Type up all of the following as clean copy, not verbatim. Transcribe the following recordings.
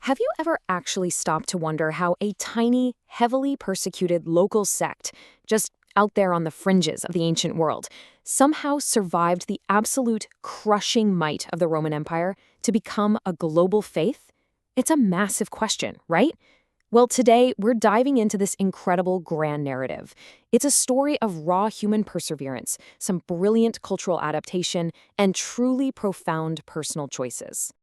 Have you ever actually stopped to wonder how a tiny, heavily persecuted local sect, just out there on the fringes of the ancient world, somehow survived the absolute crushing might of the Roman Empire to become a global faith? It's a massive question, right? Well, today we're diving into this incredible grand narrative. It's a story of raw human perseverance, some brilliant cultural adaptation, and truly profound personal choices.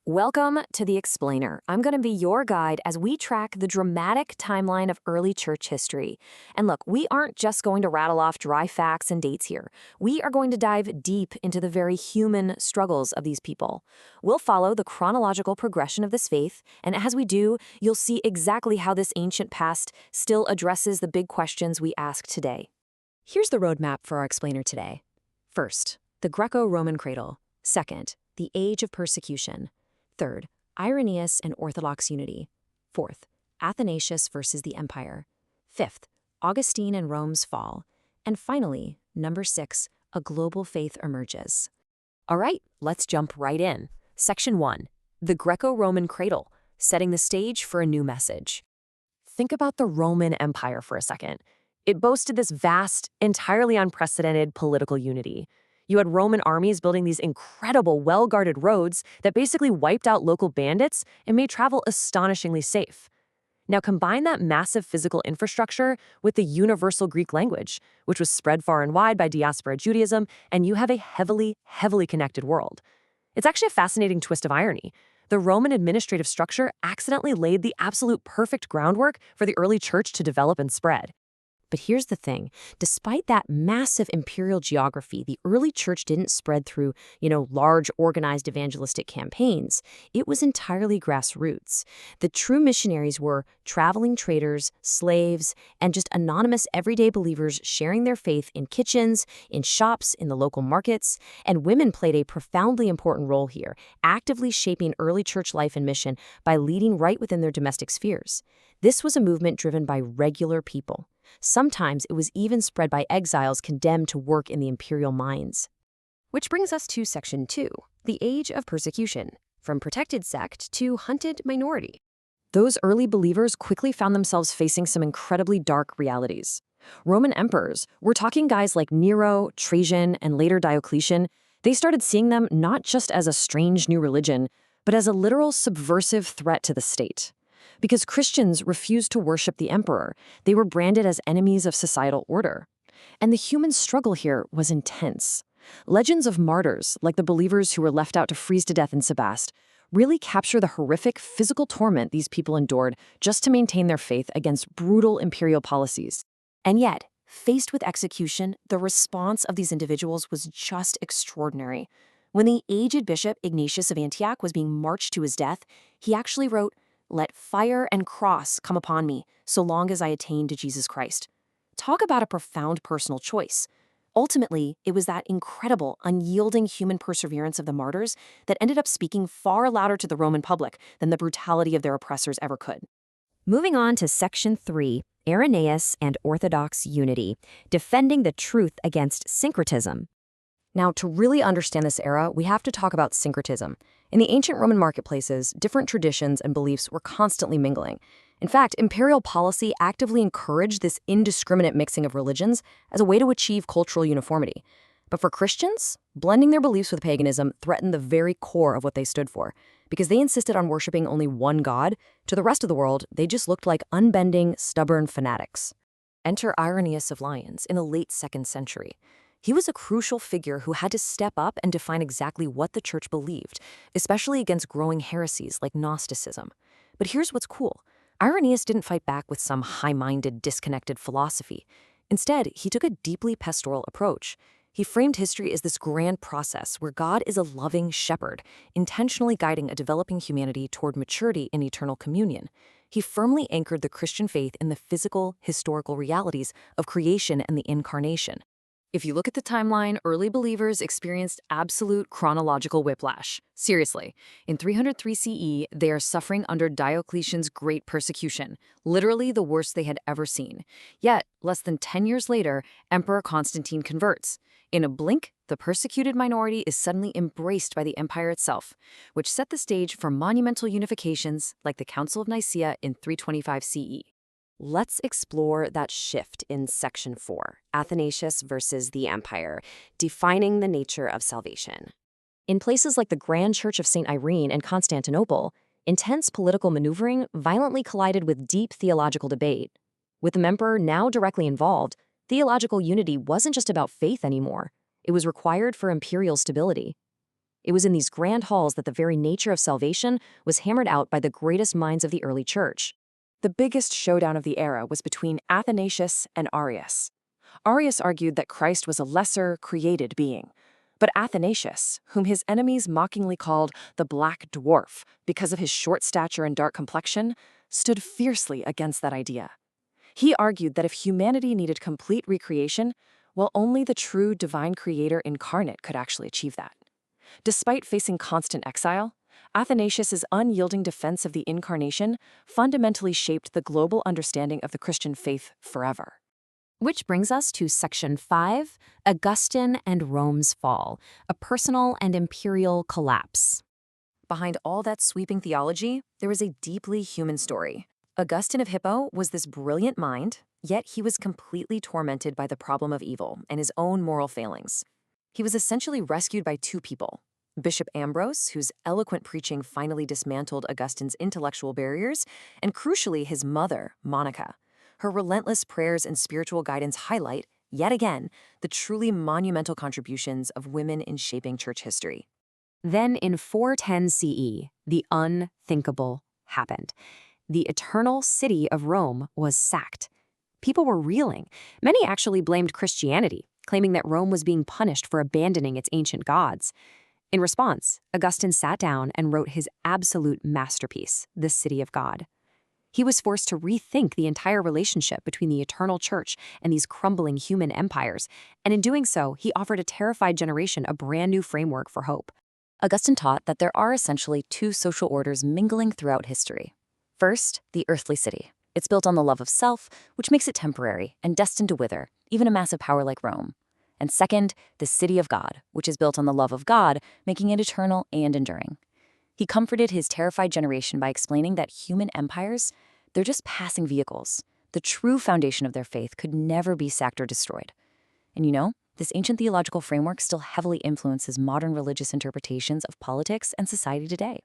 Welcome to The Explainer. I'm going to be your guide as we track the dramatic timeline of early church history. And look, we aren't just going to rattle off dry facts and dates here. We are going to dive deep into the very human struggles of these people. We'll follow the chronological progression of this faith, and as we do, you'll see exactly how this ancient past still addresses the big questions we ask today. Here's the roadmap for our explainer today. First, the Greco-Roman cradle. Second, the age of persecution. Third, Irenaeus and Orthodox unity. Fourth, Athanasius versus the empire. Fifth, Augustine and Rome's fall. And finally, number 6, a global faith emerges. All right, let's jump right in. Section 1, the Greco-Roman cradle, setting the stage for a new message. Think about the Roman Empire for a second. It boasted this vast, entirely unprecedented political unity. You had Roman armies building these incredible, well-guarded roads that basically wiped out local bandits and made travel astonishingly safe. Now combine that massive physical infrastructure with the universal Greek language, which was spread far and wide by diaspora Judaism, and you have a heavily, heavily connected world. It's actually a fascinating twist of irony. The Roman administrative structure accidentally laid the absolute perfect groundwork for the early church to develop and spread. But here's the thing. Despite that massive imperial geography, the early church didn't spread through, large organized evangelistic campaigns. It was entirely grassroots. The true missionaries were traveling traders, slaves, and just anonymous everyday believers sharing their faith in kitchens, in shops, in the local markets. And women played a profoundly important role here, actively shaping early church life and mission by leading right within their domestic spheres. This was a movement driven by regular people. Sometimes it was even spread by exiles condemned to work in the imperial mines. Which brings us to Section 2, the age of persecution, from protected sect to hunted minority. Those early believers quickly found themselves facing some incredibly dark realities. Roman emperors, we're talking guys like Nero, Trajan, and later Diocletian, they started seeing them not just as a strange new religion, but as a literal subversive threat to the state. Because Christians refused to worship the emperor, they were branded as enemies of societal order. And the human struggle here was intense. Legends of martyrs, like the believers who were left out to freeze to death in Sebast, really capture the horrific physical torment these people endured just to maintain their faith against brutal imperial policies. And yet, faced with execution, the response of these individuals was just extraordinary. When the aged bishop Ignatius of Antioch was being marched to his death, he actually wrote, "Let fire and cross come upon me, so long as I attain to Jesus Christ." Talk about a profound personal choice. Ultimately, it was that incredible, unyielding human perseverance of the martyrs that ended up speaking far louder to the Roman public than the brutality of their oppressors ever could. Moving on to Section 3, Irenaeus and Orthodox unity, defending the truth against syncretism. Now, to really understand this era, we have to talk about syncretism. In the ancient Roman marketplaces, different traditions and beliefs were constantly mingling. In fact, imperial policy actively encouraged this indiscriminate mixing of religions as a way to achieve cultural uniformity. But for Christians, blending their beliefs with paganism threatened the very core of what they stood for. Because they insisted on worshiping only one god, to the rest of the world, they just looked like unbending, stubborn fanatics. Enter Irenaeus of Lyons in the late 2nd century. He was a crucial figure who had to step up and define exactly what the church believed, especially against growing heresies like Gnosticism. But here's what's cool. Irenaeus didn't fight back with some high-minded, disconnected philosophy. Instead, he took a deeply pastoral approach. He framed history as this grand process where God is a loving shepherd, intentionally guiding a developing humanity toward maturity in eternal communion. He firmly anchored the Christian faith in the physical, historical realities of creation and the incarnation. If you look at the timeline, early believers experienced absolute chronological whiplash. Seriously, in 303 CE, they are suffering under Diocletian's great persecution, literally the worst they had ever seen. Yet, less than 10 years later, Emperor Constantine converts. In a blink, the persecuted minority is suddenly embraced by the empire itself, which set the stage for monumental unifications like the Council of Nicaea in 325 CE. Let's explore that shift in Section 4, Athanasius versus the Empire, defining the nature of salvation. In places like the Grand Church of St. Irene in Constantinople, intense political maneuvering violently collided with deep theological debate. With the emperor now directly involved, theological unity wasn't just about faith anymore. It was required for imperial stability. It was in these grand halls that the very nature of salvation was hammered out by the greatest minds of the early church. The biggest showdown of the era was between Athanasius and Arius. Arius argued that Christ was a lesser, created being. But Athanasius, whom his enemies mockingly called the Black Dwarf because of his short stature and dark complexion, stood fiercely against that idea. He argued that if humanity needed complete recreation, well, only the true divine creator incarnate could actually achieve that. Despite facing constant exile, Athanasius's unyielding defense of the Incarnation fundamentally shaped the global understanding of the Christian faith forever. Which brings us to Section 5, Augustine and Rome's Fall, a personal and imperial collapse. Behind all that sweeping theology, there was a deeply human story. Augustine of Hippo was this brilliant mind, yet he was completely tormented by the problem of evil and his own moral failings. He was essentially rescued by two people: Bishop Ambrose, whose eloquent preaching finally dismantled Augustine's intellectual barriers, and crucially his mother, Monica. Her relentless prayers and spiritual guidance highlight, yet again, the truly monumental contributions of women in shaping church history. Then in 410 CE, the unthinkable happened. The eternal city of Rome was sacked. People were reeling. Many actually blamed Christianity, claiming that Rome was being punished for abandoning its ancient gods. In response, Augustine sat down and wrote his absolute masterpiece, The City of God. He was forced to rethink the entire relationship between the eternal church and these crumbling human empires, and in doing so, he offered a terrified generation a brand new framework for hope. Augustine taught that there are essentially two social orders mingling throughout history. First, the earthly city. It's built on the love of self, which makes it temporary and destined to wither, even a massive power like Rome. And second, the city of God, which is built on the love of God, making it eternal and enduring. He comforted his terrified generation by explaining that human empires, they're just passing vehicles. The true foundation of their faith could never be sacked or destroyed. And you know, this ancient theological framework still heavily influences modern religious interpretations of politics and society today.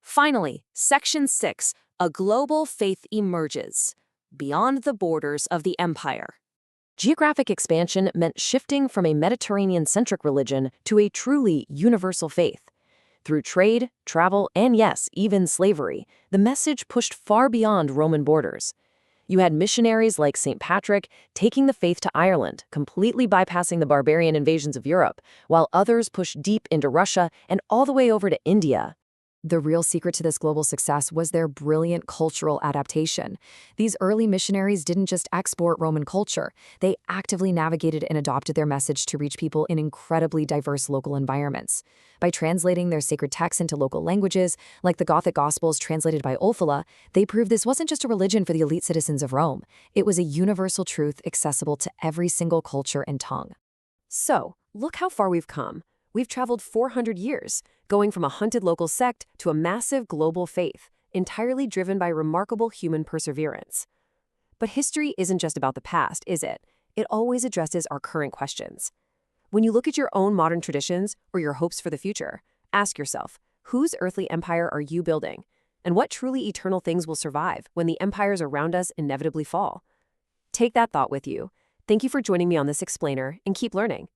Finally, Section 6, a global faith emerges, beyond the borders of the empire. Geographic expansion meant shifting from a Mediterranean-centric religion to a truly universal faith. Through trade, travel, and yes, even slavery, the message pushed far beyond Roman borders. You had missionaries like St. Patrick taking the faith to Ireland, completely bypassing the barbarian invasions of Europe, while others pushed deep into Russia and all the way over to India. The real secret to this global success was their brilliant cultural adaptation. These early missionaries didn't just export Roman culture, they actively navigated and adopted their message to reach people in incredibly diverse local environments. By translating their sacred texts into local languages, like the Gothic Gospels translated by Ulfila, they proved this wasn't just a religion for the elite citizens of Rome. It was a universal truth accessible to every single culture and tongue. So, look how far we've come. We've traveled 400 years, going from a hunted local sect to a massive global faith, entirely driven by remarkable human perseverance. But history isn't just about the past, is it? It always addresses our current questions. When you look at your own modern traditions or your hopes for the future, ask yourself, whose earthly empire are you building? And what truly eternal things will survive when the empires around us inevitably fall? Take that thought with you. Thank you for joining me on this explainer, and keep learning.